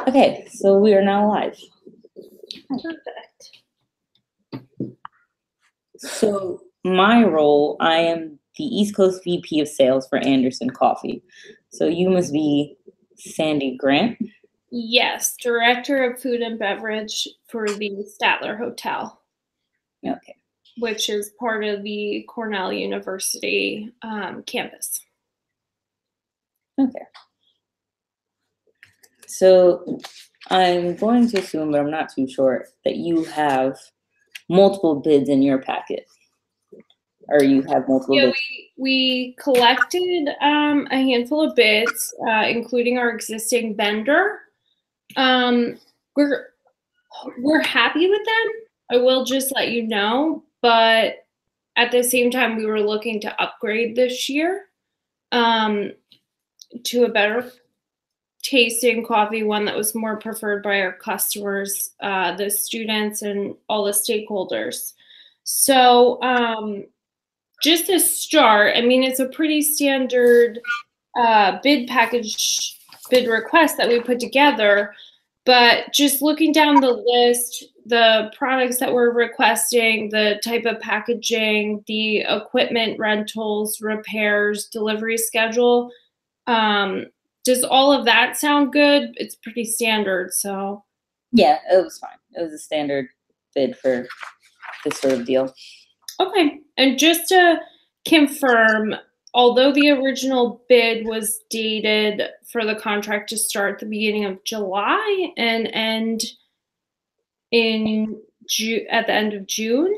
Okay, so we are now live. Perfect. So my role, I am the East Coast VP of Sales for Anderson Coffee. So you must be Sandy Grant. Yes, Director of Food and Beverage for the Statler Hotel, Okay. which is part of the Cornell University campus. Okay. So I'm going to assume, but I'm not too sure, that you have multiple bids in your packet. Or you have multiple bids. We collected a handful of bids, including our existing vendor. We're happy with them. I will just let you know, but at the same time, we were looking to upgrade this year to a better tasting coffee, one that was more preferred by our customers, the students, and all the stakeholders. So just to start, I mean, it's a pretty standard bid package, bid request that we put together. But just looking down the list, the products that we're requesting, the type of packaging, the equipment rentals, repairs, delivery schedule, does all of that sound good? It's pretty standard, so. Yeah, it was fine. It was a standard bid for this sort of deal. Okay, and just to confirm, although the original bid was dated for the contract to start the beginning of July and end at the end of June,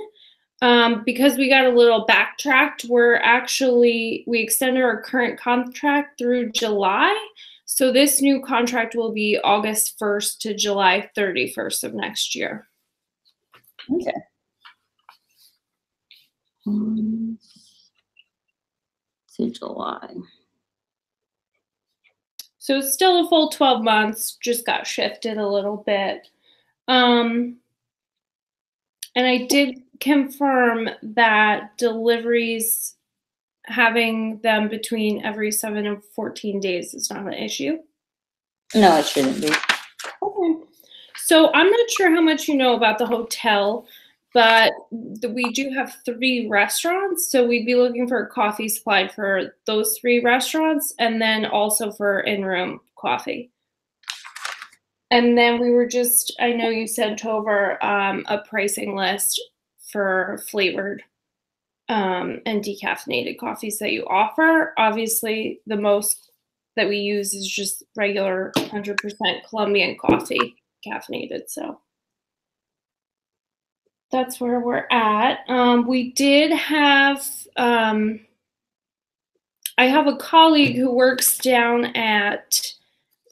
because we got a little backtracked, we extended our current contract through July. So this new contract will be August 1st to July 31st of next year. Okay. To July. So it's still a full 12 months, just got shifted a little bit. And I did confirm that deliveries, having them between every 7 and 14 days is not an issue. No, it shouldn't be. Okay. So I'm not sure how much you know about the hotel, but we do have 3 restaurants. So we'd be looking for coffee supplied for those 3 restaurants and then also for in-room coffee. And then we were just, I know you sent over a pricing list for flavored and decaffeinated coffees that you offer. Obviously, the most that we use is just regular 100% Colombian coffee, caffeinated. So that's where we're at. We did have, I have a colleague who works down at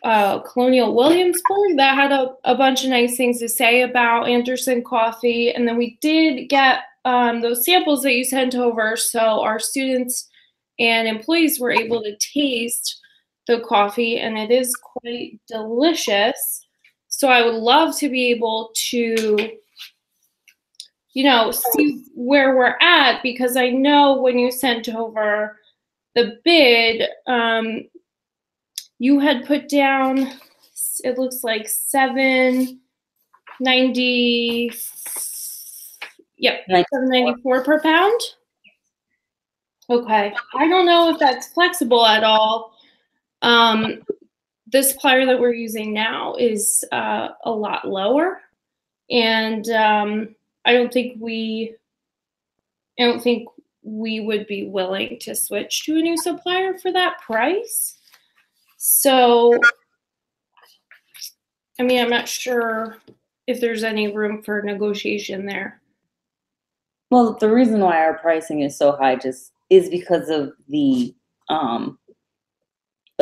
Colonial Williamsburg that had a bunch of nice things to say about Anderson Coffee. And then we did get those samples that you sent over. So our students and employees were able to taste the coffee, and it is quite delicious. So I would love to be able to, see where we're at, because I know when you sent over the bid, you had put down, it looks like $7.90, yep, $7.94 per pound. Okay, I don't know if that's flexible at all. The supplier that we're using now is a lot lower, and I don't think we would be willing to switch to a new supplier for that price. So, I mean, I'm not sure if there's any room for negotiation there. Well, the reason why our pricing is so high just is because of the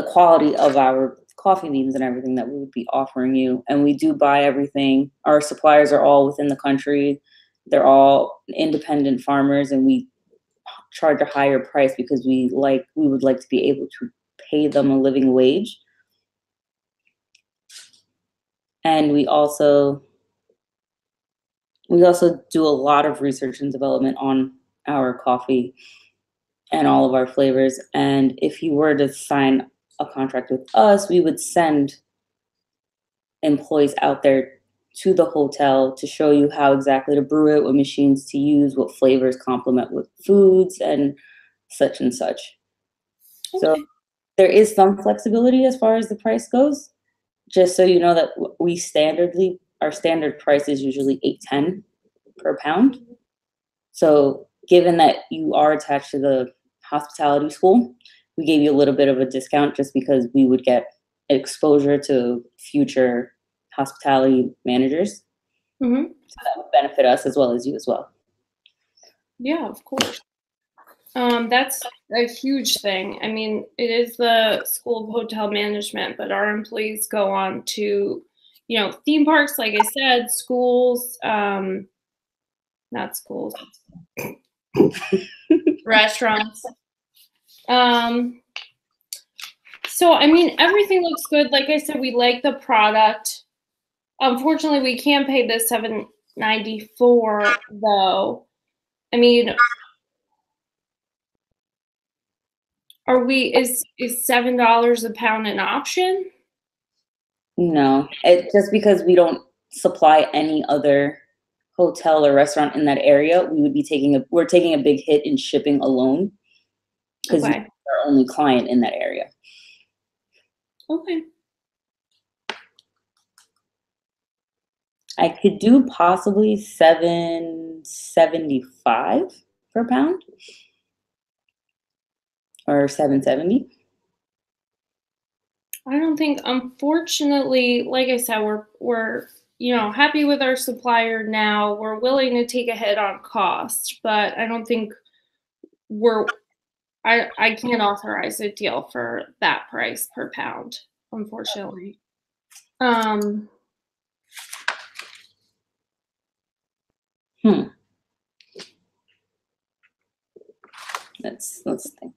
quality of our coffee beans and everything that we would be offering you. And we do buy everything. Our suppliers are all within the country. They're all independent farmers, and we charge a higher price because we would like to be able to pay them a living wage. And we also do a lot of research and development on our coffee and all of our flavors. And if you were to sign a contract with us, we would send employees out there to the hotel to show you how exactly to brew it, what machines to use, what flavors complement with foods, and such and such. So Okay. there is some flexibility as far as the price goes. Just so you know that our standard price is usually $8.10 per pound. So given that you are attached to the hospitality school, we gave you a little bit of a discount just because we would get exposure to future hospitality managers. Mm-hmm. So that would benefit us as well as you as well. Yeah, of course. That's a huge thing. I mean, it is the School of Hotel Management, but our employees go on to, theme parks, like I said, schools, not schools, restaurants. So, I mean, everything looks good. Like I said, we like the product. Unfortunately, we can't pay the $7.94 though. I mean, is $7 a pound an option? No, just because we don't supply any other hotel or restaurant in that area, we're taking a big hit in shipping alone because Okay. you're our only client in that area. Okay. I could do possibly $7.75 per pound or $7.70. I don't think, unfortunately, like I said, we're happy with our supplier now. We're willing to take a hit on cost, but I don't think I can't authorize a deal for that price per pound, unfortunately. Let's think.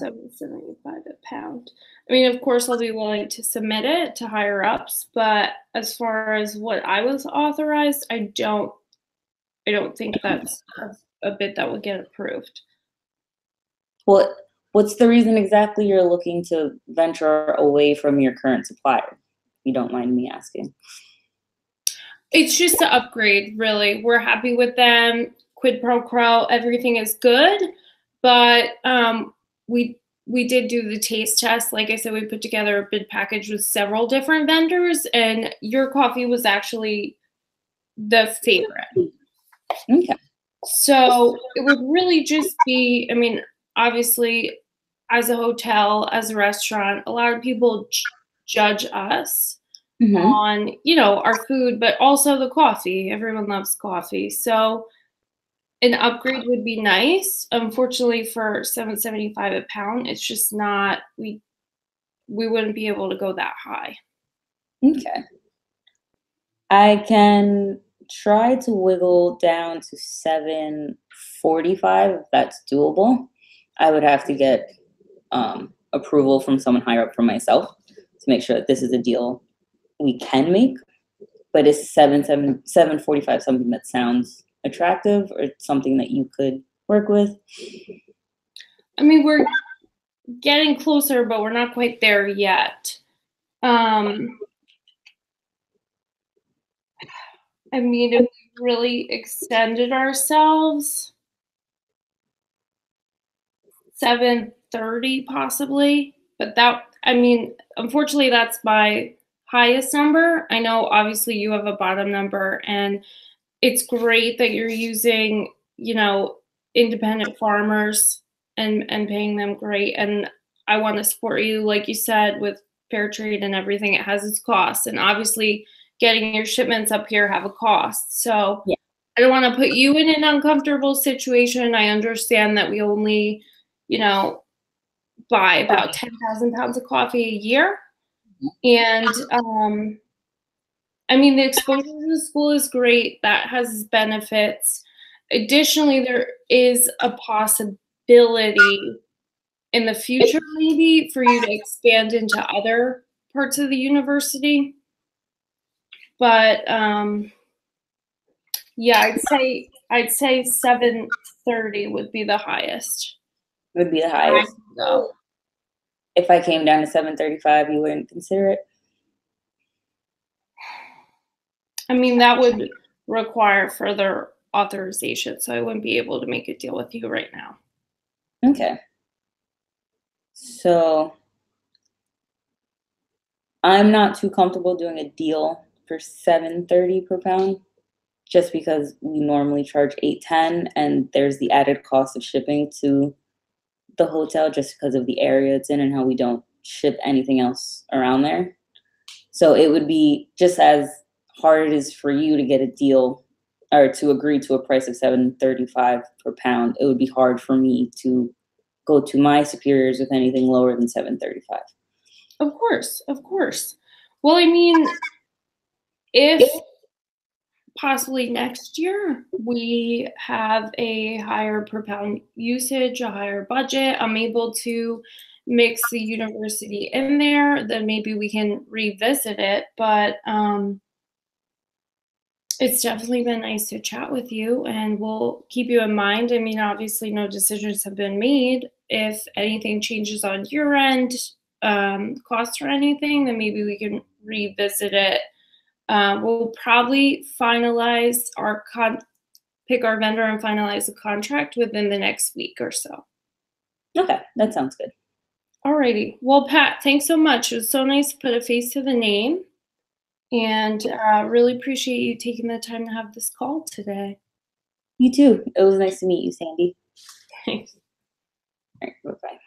$7.75 a pound. I mean, of course, I'll be willing to submit it to higher ups, but as far as what I was authorized, I don't think that's a bid that would get approved. What's the reason exactly you're looking to venture away from your current supplier? If you don't mind me asking. It's just to upgrade, really. We're happy with them. Quid pro quo, everything is good, but we did do the taste test. Like I said, we put together a bid package with several different vendors, and your coffee was actually the favorite. Okay. So it would really just be, I mean, obviously, as a hotel, as a restaurant, a lot of people judge us on, our food, but also the coffee. Everyone loves coffee. So an upgrade would be nice. Unfortunately, for $7.75 a pound, it's just not, we wouldn't be able to go that high. Okay. I can try to wiggle down to $7.45 if that's doable. I would have to get approval from someone higher up from myself to make sure that this is a deal we can make. But is $7.45 something that sounds attractive or something that you could work with? I mean, we're getting closer, but we're not quite there yet. I mean, if we really extended ourselves, $7.30 possibly, but unfortunately, that's my highest number. I know obviously you have a bottom number, and it's great that you're using, independent farmers and paying them great. And I want to support you, like you said, with fair trade and everything. It has its costs, and obviously getting your shipments up here have a cost. So yeah. I don't want to put you in an uncomfortable situation. I understand that we only, buy about 10,000 pounds of coffee a year. And I mean, the exposure to the school is great. That has benefits. Additionally, there is a possibility in the future, maybe, for you to expand into other parts of the university. But yeah, I'd say $7.30 would be the highest. Would be the highest. So, if I came down to $7.35, you wouldn't consider it? I mean, that would require further authorization, so I wouldn't be able to make a deal with you right now. Okay. So I'm not too comfortable doing a deal for 7.30 per pound, just because we normally charge 8.10, and there's the added cost of shipping to the hotel just because of the area it's in and how we don't ship anything else around there. So it would be just as hard it is for you to get a deal or to agree to a price of 7.35 per pound. It would be hard for me to go to my superiors with anything lower than 7.35. Of course, of course. Well, I mean, if possibly next year we have a higher per pound usage, a higher budget, I'm able to mix the university in there, then maybe we can revisit it. But it's definitely been nice to chat with you, and we'll keep you in mind. I mean, obviously, no decisions have been made. If anything changes on your end, cost or anything, then maybe we can revisit it. We'll probably pick our vendor and finalize the contract within the next week or so. Okay, that sounds good. Alrighty. Well, Pat, thanks so much. It was so nice to put a face to the name, and really appreciate you taking the time to have this call today. You too. It was nice to meet you, Sandy. Thanks. All right, bye-bye.